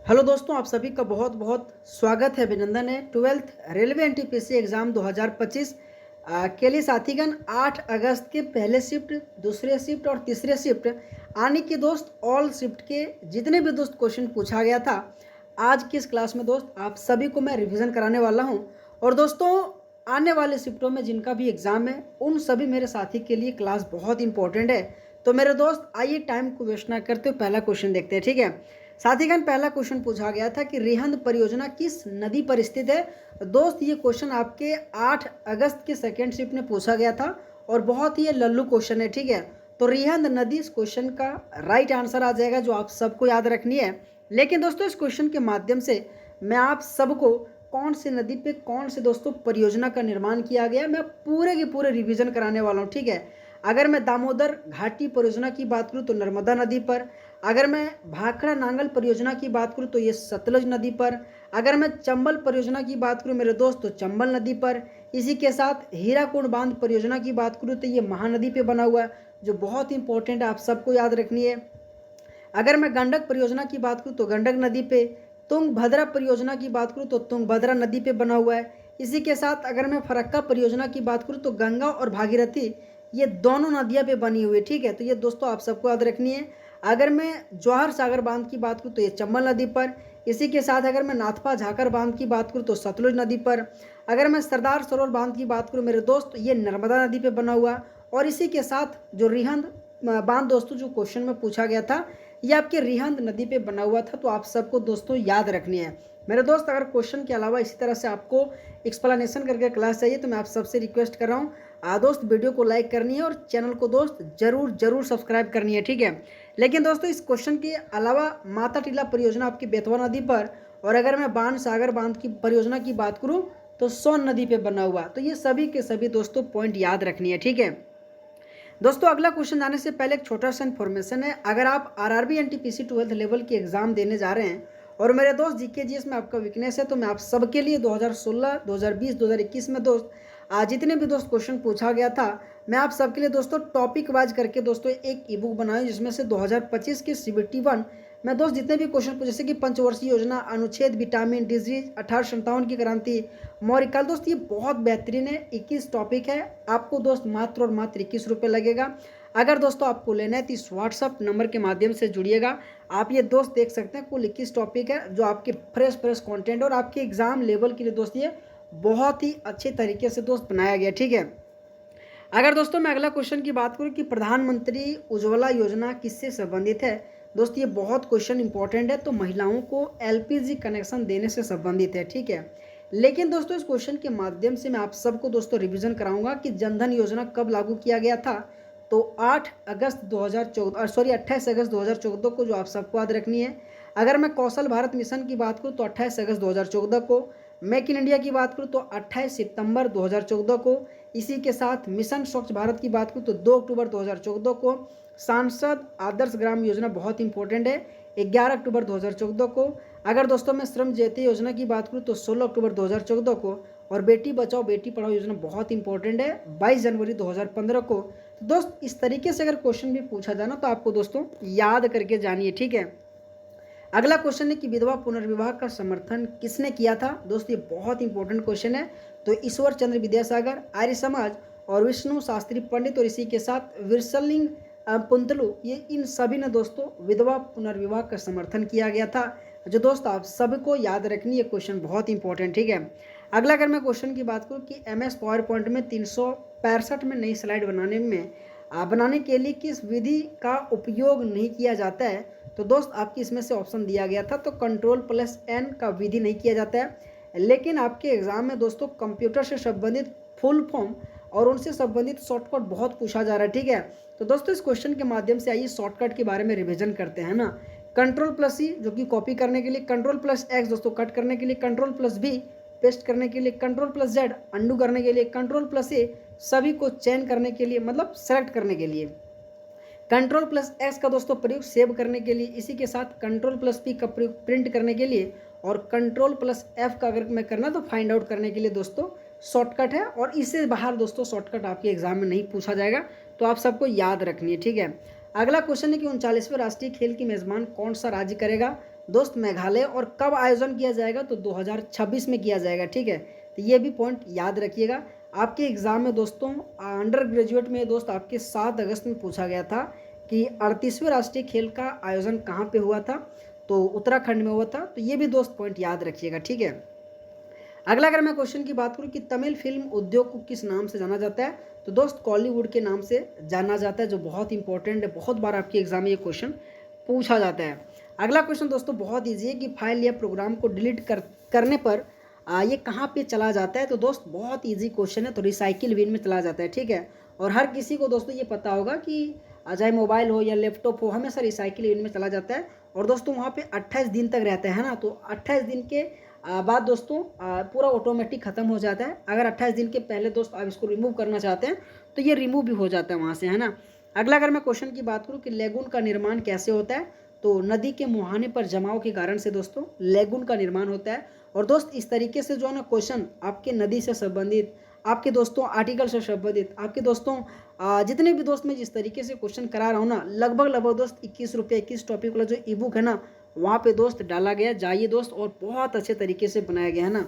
Hello दोस्तों, आप सभी का बहुत बहुत स्वागत है, अभिनंदन है। 12th रेलवे एनटीपीसी एग्ज़ाम 2025 के लिए साथीगण 8 अगस्त के पहले शिफ्ट, दूसरे शिफ्ट और तीसरे शिफ्ट आने के दोस्त ऑल शिफ्ट के जितने भी दोस्त क्वेश्चन पूछा गया था, आज की इस क्लास में दोस्त आप सभी को मैं रिवीजन कराने वाला हूं। और दोस्तों, आने वाले शिफ्टों में जिनका भी एग्ज़ाम है उन सभी मेरे साथी के लिए क्लास बहुत इंपॉर्टेंट है। तो मेरे दोस्त आइए टाइम को वेस्ट ना करते हुए पहला क्वेश्चन देखते हैं, ठीक है। साथीगण, पहला क्वेश्चन पूछा गया था कि रिहंद परियोजना किस नदी पर स्थित है। दोस्त, ये क्वेश्चन आपके 8 अगस्त के सेकेंड शिफ्ट में पूछा गया था और बहुत ही ये लल्लू क्वेश्चन है, ठीक है। तो रिहंद नदी इस क्वेश्चन का राइट आंसर आ जाएगा, जो आप सबको याद रखनी है। लेकिन दोस्तों, इस क्वेश्चन के माध्यम से मैं आप सबको कौन सी नदी पे कौन से दोस्तों परियोजना का निर्माण किया गया, मैं पूरे के पूरे रिवीजन कराने वाला हूँ, ठीक है। अगर मैं दामोदर घाटी परियोजना की बात करूँ तो नर्मदा नदी पर, अगर मैं भाखड़ा नांगल परियोजना की बात करूं तो ये सतलुज नदी पर, अगर मैं चंबल परियोजना की बात करूं मेरे दोस्त तो चंबल नदी पर, इसी के साथ हीराकुंड बांध परियोजना की बात करूं तो ये महानदी पे बना हुआ है, जो बहुत इंपॉर्टेंट है, आप सबको याद रखनी है। अगर मैं गंडक परियोजना की बात करूं तो गंडक नदी पे, तुंगभद्रा परियोजना की बात करूं तो तुंगभद्रा नदी पे बना हुआ है। इसी के साथ अगर मैं फरक्का परियोजना की बात करूं तो गंगा और भागीरथी ये दोनों नदियां पे बनी हुई है, ठीक है। तो ये दोस्तों आप सबको याद रखनी है। अगर मैं जवाहर सागर बांध की बात करूँ तो ये चंबल नदी पर, इसी के साथ अगर मैं नाथपा झाकर बांध की बात करूँ तो सतलुज नदी पर, अगर मैं सरदार सरोवर बांध की बात करूँ मेरे दोस्त ये नर्मदा नदी पे बना हुआ। और इसी के साथ जो रिहंद बांध दोस्तों जो क्वेश्चन में पूछा गया था, ये आपके रिहंद नदी पे बना हुआ था। तो आप सबको दोस्तों याद रखनी है मेरे दोस्त। अगर क्वेश्चन के अलावा इसी तरह से आपको एक्सप्लेनेशन करके क्लास चाहिए तो मैं आप सबसे रिक्वेस्ट कर रहा हूँ दोस्त, वीडियो को लाइक करनी है और चैनल को दोस्त जरूर सब्सक्राइब करनी है, ठीक है। लेकिन दोस्तों, इस क्वेश्चन के अलावा माता टीला परियोजना आपकी बेतवा नदी पर, और अगर मैं बाण सागर बांध की परियोजना की बात करूं तो सोन नदी पे बना हुआ। तो ये सभी के सभी दोस्तों पॉइंट याद रखनी है, ठीक है। दोस्तों, अगला क्वेश्चन जाने से पहले एक छोटा सा इन्फॉर्मेशन है। अगर आप आरआरबी एनटीपीसी 12th लेवल की एग्जाम देने जा रहे हैं और मेरे दोस्त जीके जीएस में आपका वीकनेस है, तो मैं आप सबके लिए 2016, 2020, 2021 में दोस्त आज जितने भी दोस्त क्वेश्चन पूछा गया था, मैं आप सबके लिए दोस्तों टॉपिक वाइज करके दोस्तों एक ई बुक बनाई, जिसमें से 2025 की CBT 1 मैं दोस्त जितने भी क्वेश्चन पूछे, जैसे कि पंचवर्षीय योजना, अनुच्छेद, विटामिन, डिजीज, 1857 की क्रांति, मौर्यकाल, दोस्त ये बहुत बेहतरीन है। 21 टॉपिक है, आपको दोस्त मात्र और मात्र 21 रुपये लगेगा। अगर दोस्तों आपको लेना है तो इस व्हाट्सअप नंबर के माध्यम से जुड़िएगा। आप ये दोस्त देख सकते हैं कुल 21 टॉपिक है, जो आपके फ्रेश कंटेंट और आपके एग्जाम लेवल के लिए दोस्त ये बहुत ही अच्छे तरीके से दोस्त बनाया गया, ठीक है। अगर दोस्तों मैं अगला क्वेश्चन की बात करूं कि प्रधानमंत्री उज्ज्वला योजना किससे संबंधित है, दोस्त ये बहुत क्वेश्चन इंपॉर्टेंट है। तो महिलाओं को LPG कनेक्शन देने से संबंधित है, ठीक है। लेकिन दोस्तों, इस क्वेश्चन के माध्यम से मैं आप सबको दोस्तों रिवीजन कराऊंगा कि जनधन योजना कब लागू किया गया था। तो 8 अगस्त 2014 सॉरी 28 अगस्त 2014 को, जो आप सबको याद रखनी है। अगर मैं कौशल भारत मिशन की बात करूँ तो 28 अगस्त 2014 को, मेक इन इंडिया की बात करूँ तो 28 सितंबर 2014 को, इसी के साथ मिशन स्वच्छ भारत की बात करूँ तो 2 अक्टूबर 2014 को, सांसद आदर्श ग्राम योजना बहुत इंपॉर्टेंट है 11 अक्टूबर 2014 को। अगर दोस्तों मैं श्रम ज्योति योजना की बात करूँ तो 16 अक्टूबर 2014 को, और बेटी बचाओ बेटी पढ़ाओ योजना बहुत इंपॉर्टेंट है 22 जनवरी 2015 को। तो दोस्त इस तरीके से अगर क्वेश्चन भी पूछा जाना तो आपको दोस्तों याद करके जानिए, ठीक है। अगला क्वेश्चन है कि विधवा पुनर्विवाह का समर्थन किसने किया था। दोस्त ये बहुत इंपॉर्टेंट क्वेश्चन है। तो ईश्वर चंद्र विद्यासागर, आर्य समाज और विष्णु शास्त्री पंडित, और इसी के साथ विरसलिंग पुंतलु, ये इन सभी ने दोस्तों विधवा पुनर्विवाह का समर्थन किया गया था, जो दोस्त आप सबको याद रखनी है, क्वेश्चन बहुत इंपॉर्टेंट, ठीक है। अगला अगर मैं क्वेश्चन की बात करूँ कि MS पावर पॉइंट में 365 में नई स्लाइड बनाने के लिए किस विधि का उपयोग नहीं किया जाता है, तो दोस्त आपकी इसमें से ऑप्शन दिया गया था। तो Ctrl+N का विधि नहीं किया जाता है। लेकिन आपके एग्जाम में दोस्तों कंप्यूटर से संबंधित फुल फॉर्म और उनसे संबंधित शॉर्टकट बहुत पूछा जा रहा है, ठीक है। तो दोस्तों इस क्वेश्चन के माध्यम से आइए शॉर्टकट के बारे में रिवीजन करते हैं ना। Ctrl+C जो कि कॉपी करने के लिए, Ctrl+X दोस्तों कट करने के लिए, Ctrl+V पेस्ट करने के लिए, Ctrl+Z अंडू करने के लिए, Ctrl+A सभी को चेंज करने के लिए, मतलब सेलेक्ट करने के लिए, Ctrl+X का दोस्तों प्रयोग सेव करने के लिए, इसी के साथ Ctrl+P का प्रयोग प्रिंट करने के लिए, और Ctrl+F का अगर मैं करना तो फाइंड आउट करने के लिए दोस्तों शॉर्टकट है। और इससे बाहर दोस्तों शॉर्टकट आपके एग्जाम में नहीं पूछा जाएगा, तो आप सबको याद रखनी है, ठीक है। अगला क्वेश्चन है कि 39वें राष्ट्रीय खेल की मेजबान कौन सा राज्य करेगा। दोस्त मेघालय, और कब आयोजन किया जाएगा तो 2026 में किया जाएगा, ठीक है। तो ये भी पॉइंट याद रखिएगा। आपके एग्ज़ाम में दोस्तों अंडर ग्रेजुएट में दोस्त आपके 7 अगस्त में पूछा गया था कि 38वें राष्ट्रीय खेल का आयोजन कहाँ पे हुआ था, तो उत्तराखंड में हुआ था। तो ये भी दोस्त पॉइंट याद रखिएगा, ठीक है। अगला अगर मैं क्वेश्चन की बात करूं कि तमिल फिल्म उद्योग को किस नाम से जाना जाता है, तो दोस्त कॉलीवुड के नाम से जाना जाता है, जो बहुत इंपॉर्टेंट है। बहुत बार आपके एग्जाम में ये क्वेश्चन पूछा जाता है। अगला क्वेश्चन दोस्तों बहुत ईजी है कि फाइल या प्रोग्राम को डिलीट करने पर ये कहाँ पे चला जाता है, तो दोस्त बहुत ईजी क्वेश्चन है, तो रिसाइकिल बिन में चला जाता है, ठीक है। और हर किसी को दोस्तों ये पता होगा कि चाहे मोबाइल हो या लैपटॉप हो, हमेशा रिसाइकिल बिन में चला जाता है। और दोस्तों वहाँ पे 28 दिन तक रहता है ना, तो 28 दिन के बाद दोस्तों पूरा ऑटोमेटिक ख़त्म हो जाता है। अगर 28 दिन के पहले दोस्त आप इसको रिमूव करना चाहते हैं तो ये रिमूव भी हो जाता है वहाँ से, है ना। अगला अगर मैं क्वेश्चन की बात करूँ कि लेगुन का निर्माण कैसे होता है, तो नदी के मुहाने पर जमाव के कारण से दोस्तों लेगुन का निर्माण होता है। और दोस्त इस तरीके से जो है ना क्वेश्चन आपके नदी से संबंधित, आपके दोस्तों आर्टिकल से संबंधित, आपके दोस्तों जितने भी दोस्त मैं जिस तरीके से क्वेश्चन करा रहा हूँ ना, लगभग दोस्त 21 रुपये 21 टॉपिक वाला जो ई बुक है ना, वहाँ पे दोस्त डाला गया, जाइए दोस्त, और बहुत अच्छे तरीके से बनाया गया है ना।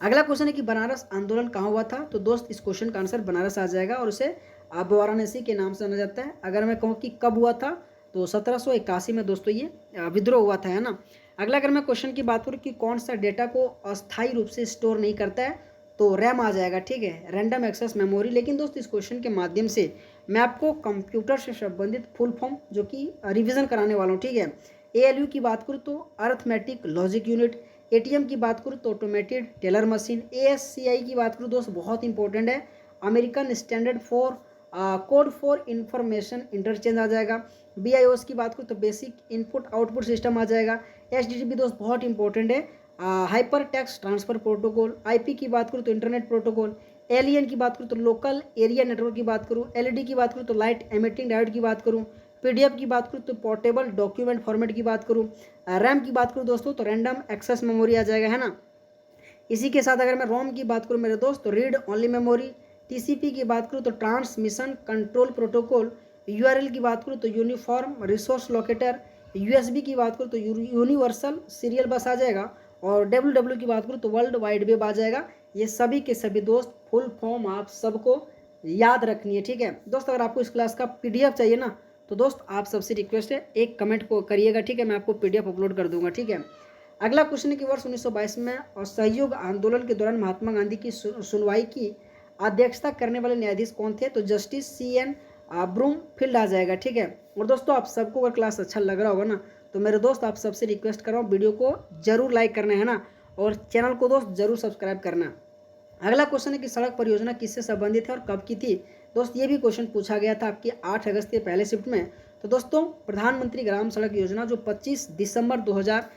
अगला क्वेश्चन है कि बनारस आंदोलन कहाँ हुआ था, तो दोस्त इस क्वेश्चन का आंसर बनारस आ जाएगा, और उसे वाराणसी के नाम से जाना जाता है। अगर मैं कहूँ कि कब हुआ था, तो 1781 में दोस्तों ये विद्रोह हुआ था, है ना। अगला अगर मैं क्वेश्चन की बात करूँ कि कौन सा डेटा को अस्थायी रूप से स्टोर नहीं करता है, तो रैम आ जाएगा, ठीक है, रैंडम एक्सेस मेमोरी। लेकिन दोस्त इस क्वेश्चन के माध्यम से मैं आपको कंप्यूटर से संबंधित फुल फॉर्म जो कि रिवीजन कराने वाला हूँ, ठीक है। ALU की बात करूँ तो अर्थमेटिक लॉजिक यूनिट, ATM की बात करूँ तो ऑटोमेटेड टेलर मशीन, ASCI की बात करूँ दोस्त बहुत इंपॉर्टेंट है, American standard for code for information interchange आ जाएगा। BIOS की बात करूँ तो बेसिक इनपुट आउटपुट सिस्टम आ जाएगा। HTTP दोस्त बहुत इंपॉर्टेंट है, hyper text transfer protocol. IP की बात करूँ तो इंटरनेट प्रोटोकॉल। LEN की बात करूँ तो लोकल एरिया नेटवर्क की बात करूँ। LED की बात करूँ तो लाइट एमिटिंग डायोड की बात करूँ। PDF की बात करूँ तो पोर्टेबल डॉक्यूमेंट फॉर्मेट की बात करूँ। RAM की बात करूँ दोस्तों तो रैंडम एक्सेस मेमोरी आ जाएगा, है ना। इसी के साथ अगर मैं ROM की बात करूँ मेरे दोस्त तो रीड ओनली मेमोरी। TCP की बात करूँ तो ट्रांसमिशन कंट्रोल प्रोटोकॉल। URL की बात करूँ तो यूनिफॉर्म रिसोर्स लोकेटर। USB की बात करूँ तो यूनिवर्सल सीरियल बस आ जाएगा। और WW की बात करूँ तो वर्ल्ड वाइड वेब आ जाएगा। ये सभी के सभी दोस्त फुल फॉर्म आप सबको याद रखनी है, ठीक है दोस्त। अगर आपको इस क्लास का PDF चाहिए ना, तो दोस्त आप सबसे रिक्वेस्ट है एक कमेंट को करिएगा, ठीक है, मैं आपको PDF अपलोड कर दूंगा, ठीक है। अगला क्वेश्चन है कि वर्ष 1922 में असहयोग आंदोलन के दौरान महात्मा गांधी की सुनवाई की अध्यक्षता करने वाले न्यायाधीश कौन थे, तो जस्टिस CN ब्रूमफील्ड आ जाएगा, ठीक है। और दोस्तों आप सबको अगर क्लास अच्छा लग रहा होगा ना, तो मेरे दोस्त आप सबसे रिक्वेस्ट कर रहा हूँ वीडियो को जरूर लाइक करना है ना, और चैनल को दोस्त जरूर सब्सक्राइब करना। अगला क्वेश्चन है कि सड़क परियोजना किससे संबंधित है और कब की थी, दोस्त ये भी क्वेश्चन पूछा गया था आपके 8 अगस्त के पहले शिफ्ट में। तो दोस्तों प्रधानमंत्री ग्राम सड़क योजना जो 25 दिसंबर 2000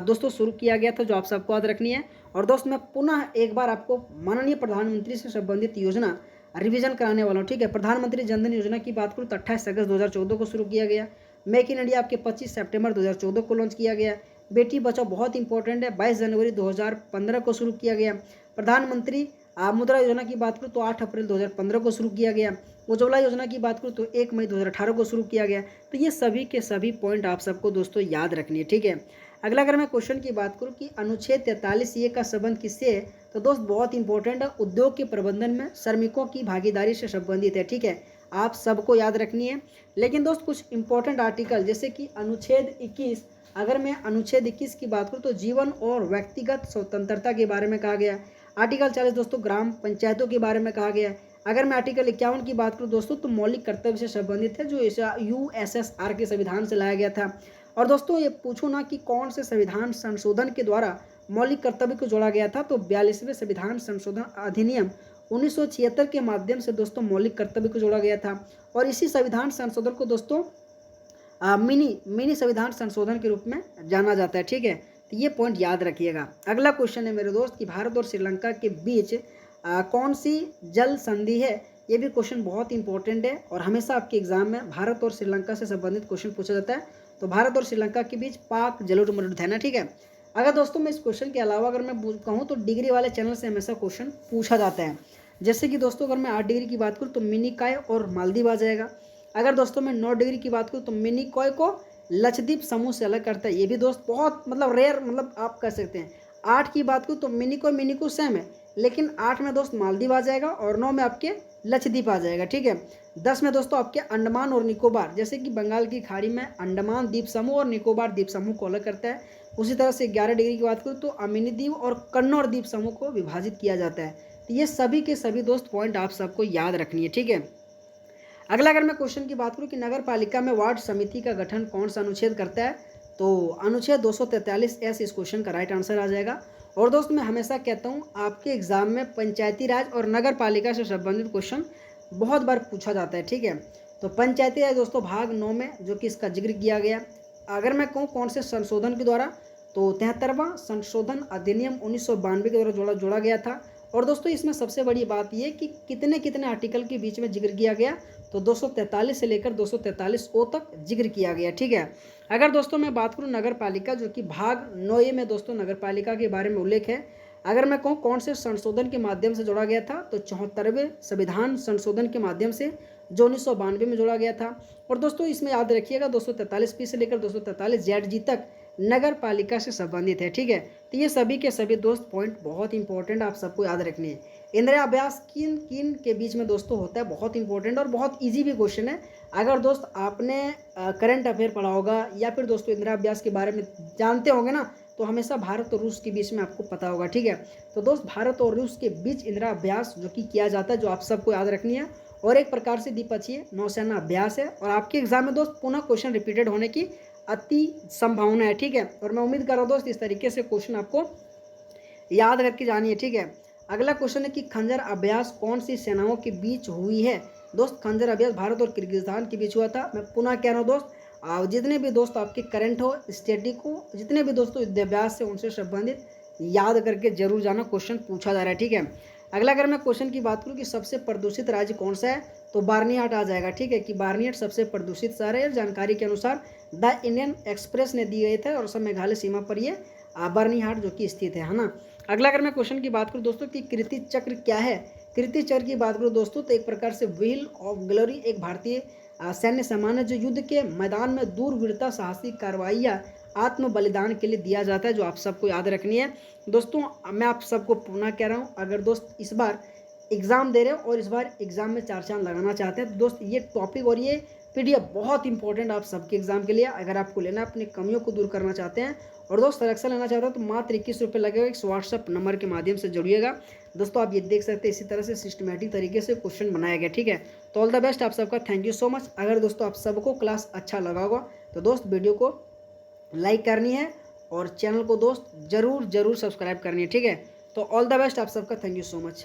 दोस्तों शुरू किया गया था, जो आप सबको याद रखनी है। और दोस्त मैं पुनः एक बार आपको माननीय प्रधानमंत्री से संबंधित योजना रिवीजन कराने वाला हूँ, ठीक है। प्रधानमंत्री जनधन योजना की बात करूँ तो 28 अगस्त 2014 को शुरू किया गया। मेक इन इंडिया आपके 25 सितंबर 2014 को लॉन्च किया गया। बेटी बचाओ बहुत इंपॉर्टेंट है, 22 जनवरी 2015 को शुरू किया गया। प्रधानमंत्री मुद्रा योजना की बात करूँ तो 8 अप्रैल 2015 को शुरू किया गया। उज्ज्वला योजना की बात करूँ तो 1 मई 2018 को शुरू किया गया। तो ये सभी के सभी पॉइंट आप सबको दोस्तों याद रखनी है, ठीक है। अगला अगर मैं क्वेश्चन की बात करूँ कि अनुच्छेद 43A का संबंध किससे है, तो दोस्त बहुत इंपॉर्टेंट है, उद्योग के प्रबंधन में श्रमिकों की भागीदारी से संबंधित है, ठीक है, आप सबको याद रखनी है। लेकिन दोस्त कुछ इंपॉर्टेंट आर्टिकल जैसे कि अनुच्छेद 21, अगर मैं अनुच्छेद 21 की बात करूँ तो जीवन और व्यक्तिगत स्वतंत्रता के बारे में कहा गया। आर्टिकल 40 दोस्तों ग्राम पंचायतों के बारे में कहा गया है। अगर मैं आर्टिकल 51 की बात करूँ दोस्तों तो मौलिक कर्तव्य से संबंधित है, जो USSR के संविधान से लाया गया था। और दोस्तों ये पूछो ना कि कौन से संविधान संशोधन के द्वारा मौलिक कर्तव्य को जोड़ा गया था, तो 42वें संविधान संशोधन अधिनियम 1976 के माध्यम से दोस्तों मौलिक कर्तव्य को जोड़ा गया था। और इसी संविधान संशोधन को दोस्तों मिनी संविधान संशोधन के रूप में जाना जाता है, ठीक है। तो ये पॉइंट याद रखिएगा। अगला क्वेश्चन है मेरे दोस्त कि भारत और श्रीलंका के बीच कौन सी जल संधि है, ये भी क्वेश्चन बहुत इंपॉर्टेंट है, और हमेशा आपके एग्जाम में भारत और श्रीलंका से संबंधित क्वेश्चन पूछा जाता है। तो भारत और श्रीलंका के बीच पाक जलोढ़ है ना, ठीक है। अगर दोस्तों मैं इस क्वेश्चन के अलावा अगर मैं कहूँ तो डिग्री वाले चैनल से हमेशा क्वेश्चन पूछा जाता है। जैसे कि दोस्तों अगर मैं 8 डिग्री की बात करूँ तो मिनिकॉय और मालदीव आ जाएगा। अगर दोस्तों मैं 9 डिग्री की बात करूँ तो मिनिकॉय को लक्षद्वीप समूह से अलग करता है। ये भी दोस्त बहुत मतलब रेयर, मतलब आप कह सकते हैं। 8 की बात करूँ तो मिनिको सेम है, लेकिन 8 में दोस्त मालदीव आ जाएगा और 9 में आपके लक्षद्वीप आ जाएगा, ठीक है। 10 में दोस्तों आपके अंडमान और निकोबार, जैसे कि बंगाल की खाड़ी में अंडमान द्वीप समूह और निकोबार द्वीप समूह को अलग करता है। उसी तरह से 11 डिग्री की बात करूँ तो अमिनी द्वीप और कन्नौर द्वीप समूह को विभाजित किया जाता है। तो ये सभी के सभी दोस्त पॉइंट आप सबको याद रखनी है, ठीक है। अगला अगर मैं क्वेश्चन की बात करूँ कि नगर पालिका में वार्ड समिति का गठन कौन सा अनुच्छेद करता है, तो अनुच्छेद 243 इस क्वेश्चन का राइट आंसर आ जाएगा। और दोस्त मैं हमेशा कहता हूँ आपके एग्जाम में पंचायती राज और नगर पालिका से संबंधित क्वेश्चन बहुत बार पूछा जाता है, ठीक है। तो पंचायती राज दोस्तों भाग 9 में जो कि इसका जिक्र किया गया। अगर मैं कहूँ कौन से संशोधन के द्वारा, तो 73वां संशोधन अधिनियम 1992 के द्वारा जोड़ा गया था। और दोस्तों इसमें सबसे बड़ी बात यह कि कितने कितने आर्टिकल के बीच में जिक्र किया गया, तो 243 से लेकर 243 ओ तक जिक्र किया गया, ठीक है। अगर दोस्तों मैं बात करूं नगर पालिका, जो कि भाग 9 में दोस्तों नगर पालिका के बारे में उल्लेख है। अगर मैं कहूँ कौन से संशोधन के माध्यम से जोड़ा गया था, तो 74वें संविधान संशोधन के माध्यम से, जो 1992 में जोड़ा गया था। और दोस्तों इसमें याद रखिएगा 243 से लेकर 243 ZG तक नगर पालिका से संबंधित है, ठीक है। तो ये सभी के सभी दोस्त पॉइंट बहुत इंपॉर्टेंट आप सबको याद रखनी है। इंदिरा अभ्यास किन किन के बीच में दोस्तों होता है, बहुत इंपॉर्टेंट और बहुत इजी भी क्वेश्चन है। अगर दोस्त आपने करंट अफेयर पढ़ा होगा या फिर दोस्तों इंदिरा अभ्यास के बारे में जानते होंगे ना, तो हमेशा भारत और रूस के बीच में आपको पता होगा, ठीक है। तो दोस्त भारत और रूस के बीच इंदिरा अभ्यास जो कि किया जाता है, जो आप सबको याद रखनी है। और एक प्रकार से द्विपक्षीय नौसेना अभ्यास है। और आपके एग्जाम में दोस्त पुनः क्वेश्चन रिपीटेड होने की अति संभावना है, ठीक है। और मैं उम्मीद कर रहा हूँ दोस्त इस तरीके से क्वेश्चन आपको याद करके जानिए, ठीक है। अगला क्वेश्चन है कि खंजर अभ्यास कौन सी सेनाओं के बीच हुई है। दोस्त खंजर अभ्यास भारत और किर्गिस्तान के बीच हुआ था। मैं पुनः कह रहा हूँ दोस्त, जितने भी दोस्त आपके करंट हो, स्टैटिक हो, जितने भी दोस्तों युद्धाभ्यास से उनसे संबंधित याद करके जरूर जाना, क्वेश्चन पूछा जा रहा है, ठीक है। अगला अगर मैं क्वेश्चन की बात करूँ कि सबसे प्रदूषित राज्य कौन सा है, तो बार्नियाट आ जाएगा, ठीक है। कि बार्नियाट सबसे प्रदूषित शहर है। जानकारी के अनुसार द इंडियन एक्सप्रेस ने दिए गए थे और सब मेघालय सीमा पर ये बार्नियाट जो कि स्थित है ना। अगला अगर मैं क्वेश्चन की बात करूँ दोस्तों कि कीर्ति चक्र क्या है। कीर्ति चक्र की बात करूँ दोस्तों तो एक प्रकार से व्हील ऑफ ग्लोरी एक भारतीय सैन्य सम्मान है, जो युद्ध के मैदान में दूरवीरता, साहसिक कार्रवाइयाँ, आत्म बलिदान के लिए दिया जाता है, जो आप सबको याद रखनी है। दोस्तों मैं आप सबको पुनः कह रहा हूँ, अगर दोस्त इस बार एग्ज़ाम दे रहे हो और इस बार एग्ज़ाम में 4 चांद लगाना चाहते हैं, तो दोस्त ये टॉपिक और ये PDF बहुत इंपॉर्टेंट आप सबके एग्जाम के लिए। अगर आपको लेना, अपनी कमियों को दूर करना चाहते हैं और दोस्त सिलेक्शन लेना चाहते हो, तो मात्र 21 रुपये लगेगा। इस व्हाट्सअप नंबर के माध्यम से जुड़िएगा दोस्तों। आप ये देख सकते हैं इसी तरह से सिस्टमेटिक तरीके से क्वेश्चन बनाया गया, ठीक है। तो ऑल द बेस्ट आप सबका, थैंक यू सो मच। अगर दोस्तों आप सबको क्लास अच्छा लगा होगा तो दोस्त वीडियो को लाइक करनी है और चैनल को दोस्त जरूर सब्सक्राइब करनी है, ठीक है। तो ऑल द बेस्ट आप सबका, थैंक यू सो मच।